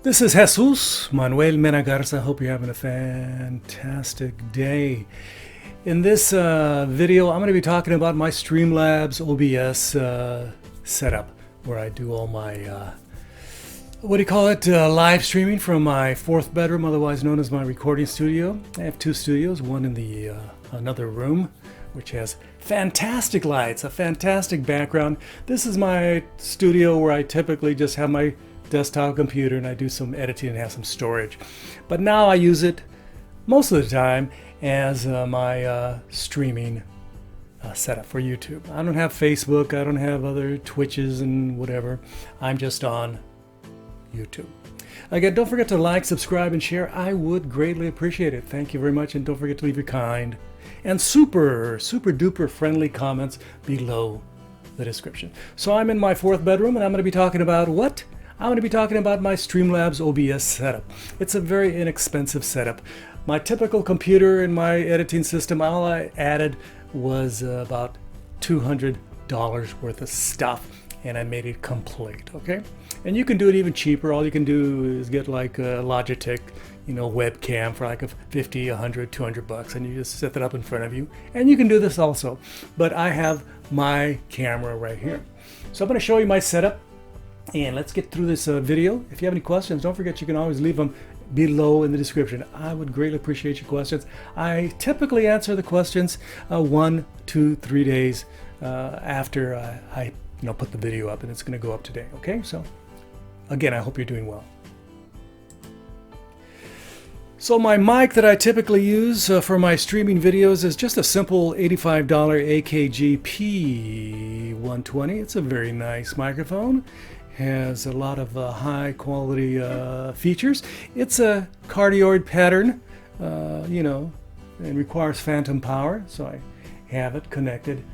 This is Jesus Manuel Mena Garza. Hope you're having a fantastic day. In this video, I'm going to be talking about my Streamlabs OBS setup, where I do all my, live streaming from my fourth bedroom, otherwise known as my recording studio. I have two studios, one in the another room, which has fantastic lights, a fantastic background. This is my studio where I typically just have my desktop computer and I do some editing and have some storage. But now I use it most of the time as my streaming setup for YouTube. I don't have Facebook, I don't have other Twitches and whatever. I'm just on YouTube. Again, don't forget to like, subscribe, and share. I would greatly appreciate it. Thank you very much, and don't forget to leave your kind and super duper friendly comments below the description. So I'm in my fourth bedroom and I'm going to be talking about what? I'm going to be talking about my Streamlabs OBS setup. It's a very inexpensive setup. My typical computer and my editing system, all I added was about $200 worth of stuff, and I made it complete, okay? And you can do it even cheaper. All you can do is get like a Logitech, webcam for like a 50, 100, 200 bucks, and you just set that up in front of you. And you can do this also. But I have my camera right here. So I'm going to show you my setup. And let's get through this video. If you have any questions, don't forget you can always leave them below in the description. I would greatly appreciate your questions. I typically answer the questions 1, 2, 3 days after I put the video up, and it's going to go up today. Okay, so again, I hope you're doing well. So my mic that I typically use for my streaming videos is just a simple $85 AKG P120. It's a very nice microphone. Has a lot of high quality features. It's a cardioid pattern, and requires phantom power, so I have it connected,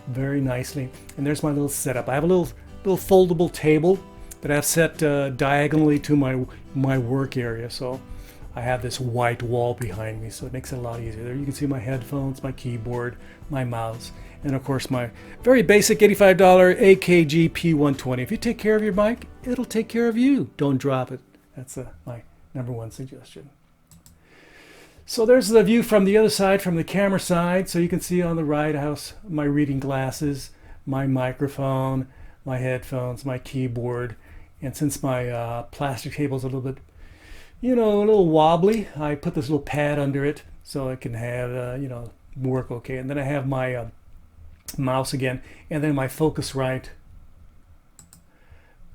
very nicely. And there's my little setup. I have a little foldable table that I've set diagonally to my work area, so I have this white wall behind me, so it makes it a lot easier. There you can see my headphones, my keyboard, my mouse, and of course my very basic $85 AKG P120. If you take care of your mic, it'll take care of you. Don't drop it. That's my #1 suggestion. So there's the view from the other side, from the camera side. So you can see on the right house my reading glasses, my microphone, my headphones, my keyboard. And since my plastic table is a little bit, a little wobbly, I put this little pad under it so it can have, work okay. And then I have my mouse again, and then my Focusrite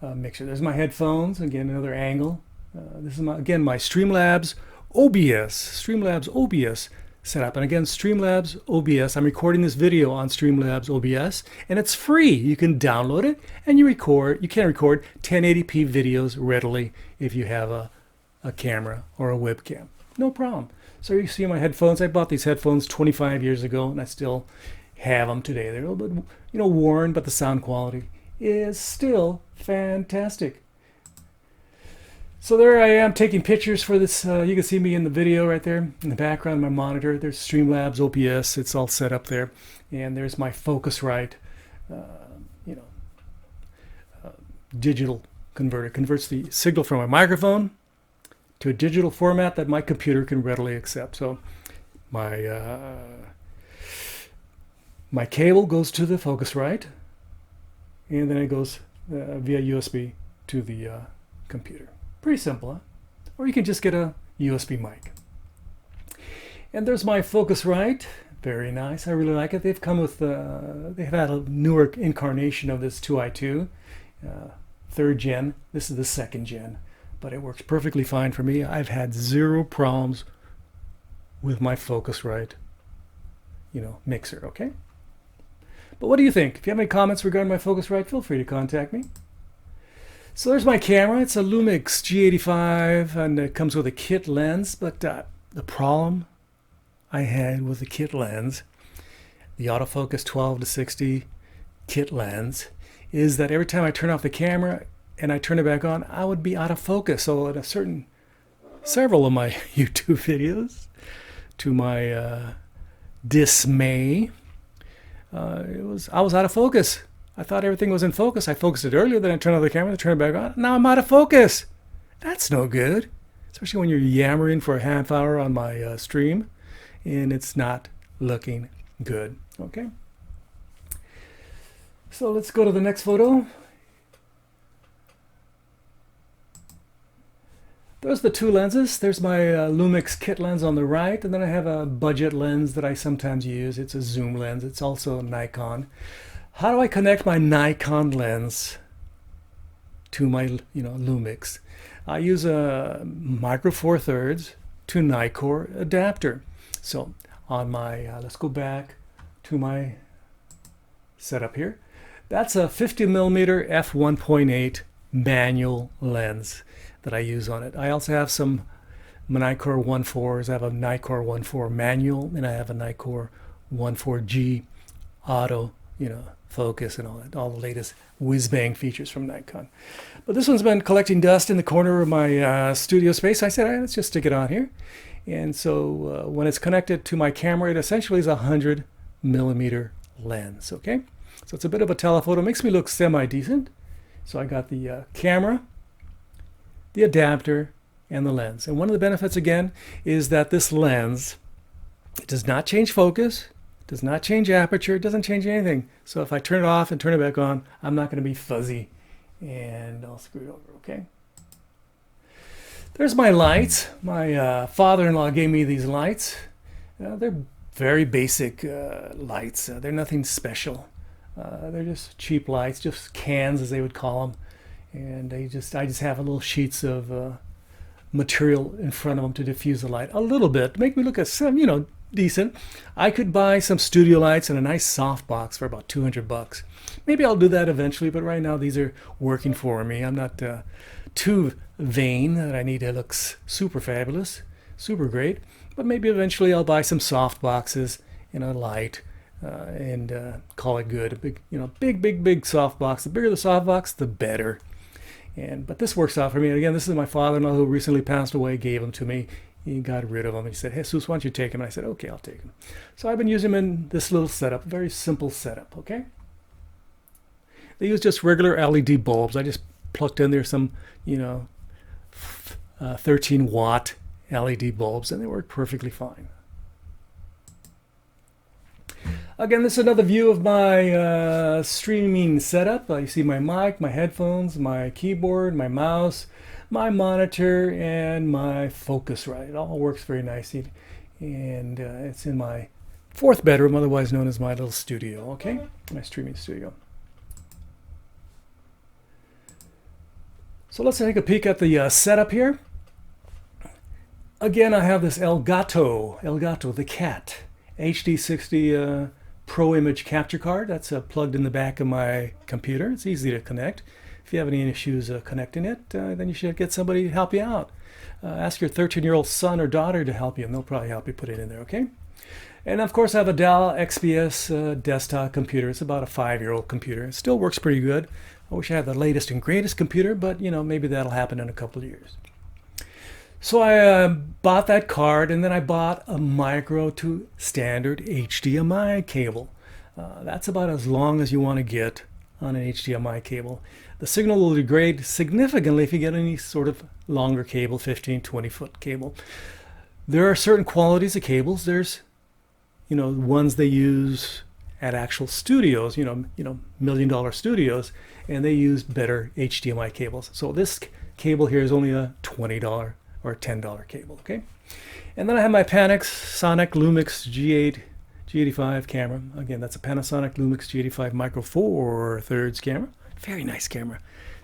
mixer. There's my headphones, again, another angle. This is my Streamlabs OBS setup. And again, Streamlabs OBS, I'm recording this video on Streamlabs OBS, and it's free. You can download it, and you can record 1080p videos readily if you have a camera or a webcam. No problem. So you see my headphones. I bought these headphones 25 years ago, and I still have them today. They're a little bit, worn, but the sound quality is still fantastic. So there I am taking pictures for this. You can see me in the video right there in the background of my monitor. There's Streamlabs OBS. It's all set up there. And there's my Focusrite, digital converter. Converts the signal from my microphone to a digital format that my computer can readily accept. So my cable goes to the Focusrite, and then it goes via USB to the computer. Pretty simple, huh? Or you can just get a USB mic. And there's my Focusrite. Very nice. I really like it. They've come with, they've had a newer incarnation of this 2i2, 3rd gen. This is the 2nd gen, but it works perfectly fine for me. I've had zero problems with my Focusrite, mixer, okay? But what do you think? If you have any comments regarding my Focusrite, feel free to contact me. So there's my camera. It's a Lumix G85, and it comes with a kit lens. But the problem I had with the kit lens, the autofocus 12 to 60 kit lens, is that every time I turn off the camera and I turn it back on, I would be out of focus. So in several of my YouTube videos, to my dismay, I was out of focus I thought everything was in focus. I focused it earlier, then I turned on the camera, turn it back on. Now I'm out of focus. That's no good. Especially when you're yammering for a half hour on my stream and it's not looking good. Okay. So let's go to the next photo. There's the two lenses. There's my Lumix kit lens on the right, and then I have a budget lens that I sometimes use. It's a zoom lens. It's also a Nikon. How do I connect my Nikon lens to my Lumix? I use a micro four thirds to Nikkor adapter. So on my, let's go back to my setup here. That's a 50mm f1.8 manual lens that I use on it. I also have some Nikkor 1.4s. I have a Nikkor 1.4 manual, and I have a Nikkor 1.4G auto, focus and all that, all the latest whiz-bang features from Nikon. But this one's been collecting dust in the corner of my studio space. I said, all right, let's just stick it on here. And so when it's connected to my camera, it essentially is a 100mm lens, okay? So it's a bit of a telephoto. Makes me look semi-decent. So I got the camera, the adapter, and the lens. And one of the benefits, again, is that this lens, it does not change focus, does not change aperture, it doesn't change anything. So if I turn it off and turn it back on, I'm not going to be fuzzy and I'll screw it over, okay? There's my lights. My father-in-law gave me these lights. They're very basic lights. They're nothing special. They're just cheap lights, just cans as they would call them. And I just have a little sheets of material in front of them to diffuse the light a little bit, to make me look at some, decent. I could buy some studio lights and a nice soft box for about $200. Maybe I'll do that eventually, but right now these are working for me. I'm not too vain that I need to look super fabulous, super great. But maybe eventually I'll buy some soft boxes and a light and call it good. A big soft box. The bigger the soft box, the better. But this works out for me. And again, this is my father-in-law who recently passed away, gave them to me. He got rid of them. He said, hey, Jesus, why don't you take them? And I said, okay, I'll take them. So I've been using them in this little setup, very simple setup, okay? They use just regular LED bulbs. I just plugged in there some, 13-watt LED bulbs, and they work perfectly fine. Again, this is another view of my streaming setup. You see my mic, my headphones, my keyboard, my mouse, my monitor, and my Focusrite. It all works very nicely. And it's in my fourth bedroom, otherwise known as my little studio, okay? My streaming studio. So let's take a peek at the setup here. Again, I have this Elgato, the cat, HD60 Pro image capture card. That's plugged in the back of my computer. It's easy to connect. If you have any issues connecting it, then you should get somebody to help you out. Ask your 13-year-old son or daughter to help you, and they'll probably help you put it in there, okay? And of course, I have a Dell XPS desktop computer. It's about a 5-year-old computer. It still works pretty good. I wish I had the latest and greatest computer, but maybe that'll happen in a couple of years. So I bought that card, and then I bought a micro to standard HDMI cable. That's about as long as you want to get on an HDMI cable. The signal will degrade significantly if you get any sort of longer cable, 15, 20-foot cable. There are certain qualities of cables. There's, ones they use at actual studios, million-dollar studios, and they use better HDMI cables. So this cable here is only a $20 or $10 cable, okay? And then I have my Panasonic Lumix G85 camera. Again, that's a Panasonic Lumix G85 Micro Four Thirds camera. Very nice camera.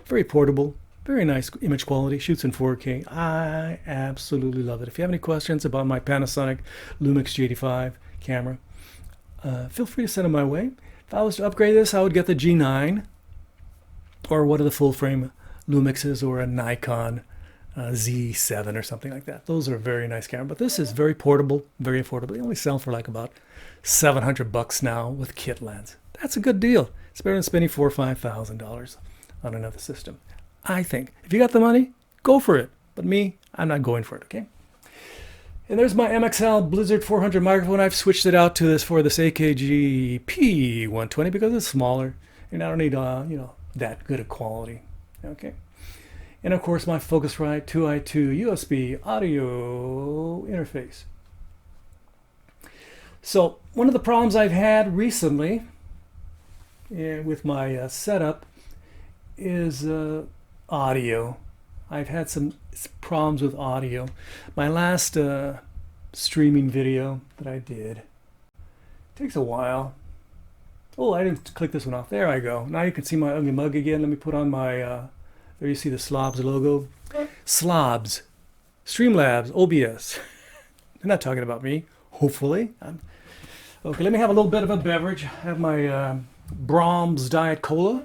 Very portable. Very nice image quality. Shoots in 4K. I absolutely love it. If you have any questions about my Panasonic Lumix G85 camera, feel free to send them my way. If I was to upgrade this, I would get the G9 or one of the full-frame Lumixes or a Nikon Z7 or something like that. Those are very nice cameras, but this is very portable, very affordable. They only sell for like about $700 now with kit lens. That's a good deal. It's better than spending $4,000 or $5,000 on another system. I think if you got the money, go for it. But me, I'm not going for it. Okay. And there's my MXL Blizzard 400 microphone. I've switched it out to this AKG P120 because it's smaller. and I don't need you know, that good a quality. Okay, and of course my Focusrite 2i2 USB audio interface. So one of the problems I've had recently with my setup is audio. I've had some problems with audio. My last streaming video that I did takes a while. Oh, I didn't click this one off. There I go. Now you can see my ugly mug again. Let me put on my, there you see the Slobs logo. Slobs. Streamlabs OBS. They're not talking about me, hopefully. Okay, let me have a little bit of a beverage. I have my Brahms Diet Cola.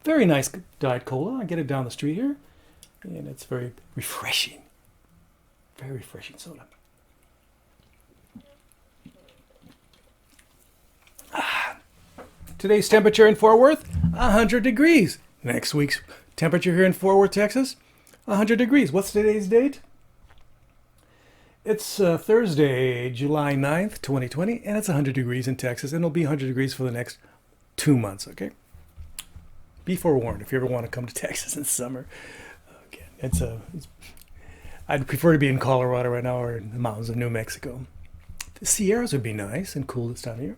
Very nice Diet Cola. I get it down the street here. And it's very refreshing. Very refreshing soda. Today's temperature in Fort Worth, 100 degrees. Next week's temperature here in Fort Worth, Texas, 100 degrees. What's today's date? It's Thursday, July 9th, 2020, and it's 100 degrees in Texas, and it'll be 100 degrees for the next 2 months, okay? Be forewarned if you ever want to come to Texas in summer. Okay, I'd prefer to be in Colorado right now or in the mountains of New Mexico. The Sierras would be nice and cool this time of year.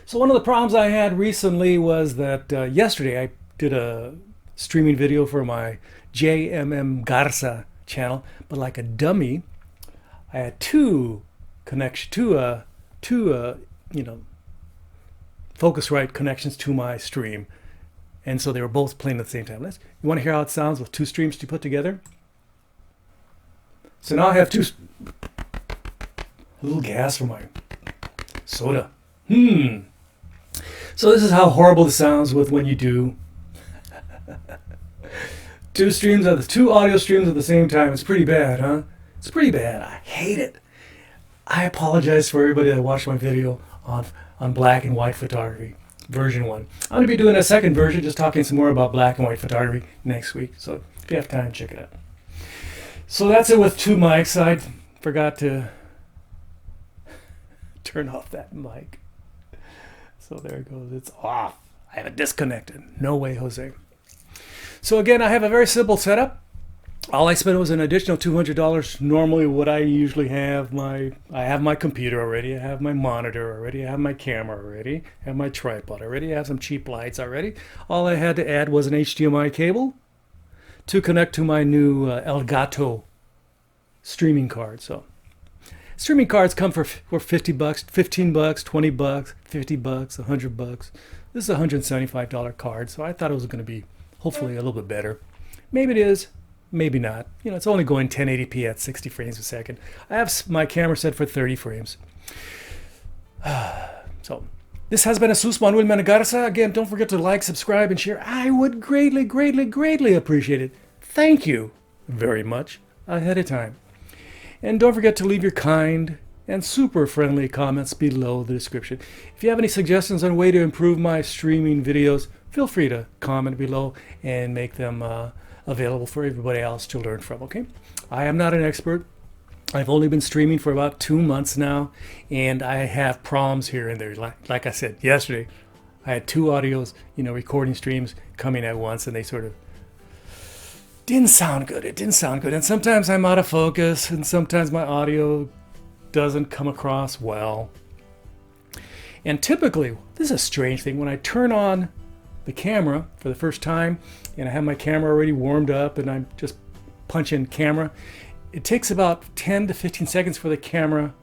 So one of the problems I had recently was that yesterday I did a streaming video for my JMM Garza channel, but like a dummy, I had two you know, Focusrite connections to my stream, and so they were both playing at the same time. You want to hear how it sounds with two streams to put together? So now I have a little gas for my soda. So this is how horrible it sounds with when you do two audio streams at the same time. It's pretty bad, huh? It's pretty bad. I hate it. I apologize for everybody that watched my video on black and white photography, version 1. I'm going to be doing a second version, just talking some more about black and white photography next week. So if you have time, check it out. So that's it with two mics. I forgot to turn off that mic. So there it goes. It's off. I have it disconnected. No way, Jose. So again, I have a very simple setup. All I spent was an additional $200. Normally what I usually have, I have my computer already, I have my monitor already, I have my camera already, I have my tripod already, I have some cheap lights already. All I had to add was an HDMI cable to connect to my new Elgato streaming card. So streaming cards come for $50, $15, $20, $50, $100. This is a $175 card, so I thought it was going to be hopefully a little bit better. Maybe it is. Maybe not. You know, it's only going 1080p at 60 frames a second. I have my camera set for 30 frames. So, this has been Jesus Manuel Menegarza. Again, don't forget to like, subscribe, and share. I would greatly, greatly, greatly appreciate it. Thank you very much ahead of time. And don't forget to leave your kind and super friendly comments below the description. If you have any suggestions on a way to improve my streaming videos, feel free to comment below and make them available for everybody else to learn from, okay? I am not an expert. I've only been streaming for about 2 months now, and I have problems here and there. Like I said yesterday, I had two audios, you know, recording streams coming at once, and they sort of didn't sound good. It didn't sound good. And sometimes I'm out of focus, and sometimes my audio doesn't come across well. And typically, this is a strange thing, when I turn on the camera for the first time, and I have my camera already warmed up, and I'm just punching camera, it takes about 10 to 15 seconds for the camera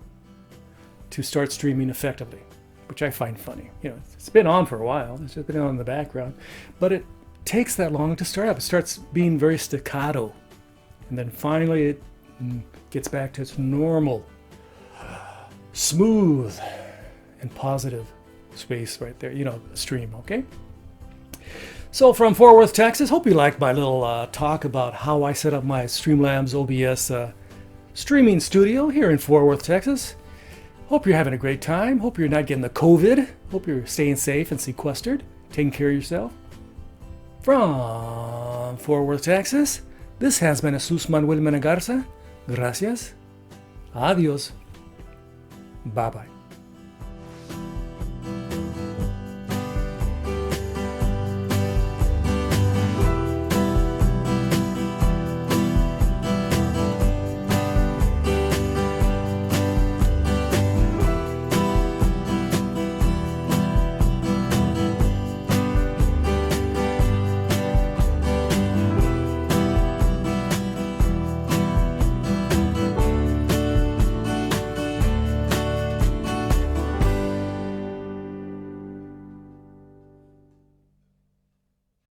to start streaming effectively, which I find funny. You know, it's been on for a while. It's just been on in the background, but it takes that long to start up. It starts being very staccato, and then finally it gets back to its normal, smooth, and positive space right there. You know, stream, okay? So from Fort Worth, Texas, hope you liked my little talk about how I set up my Streamlabs OBS streaming studio here in Fort Worth, Texas. Hope you're having a great time. Hope you're not getting the COVID. Hope you're staying safe and sequestered, taking care of yourself. From Fort Worth, Texas, this has been Jesus Manuel Menegarza. Gracias. Adios. Bye-bye.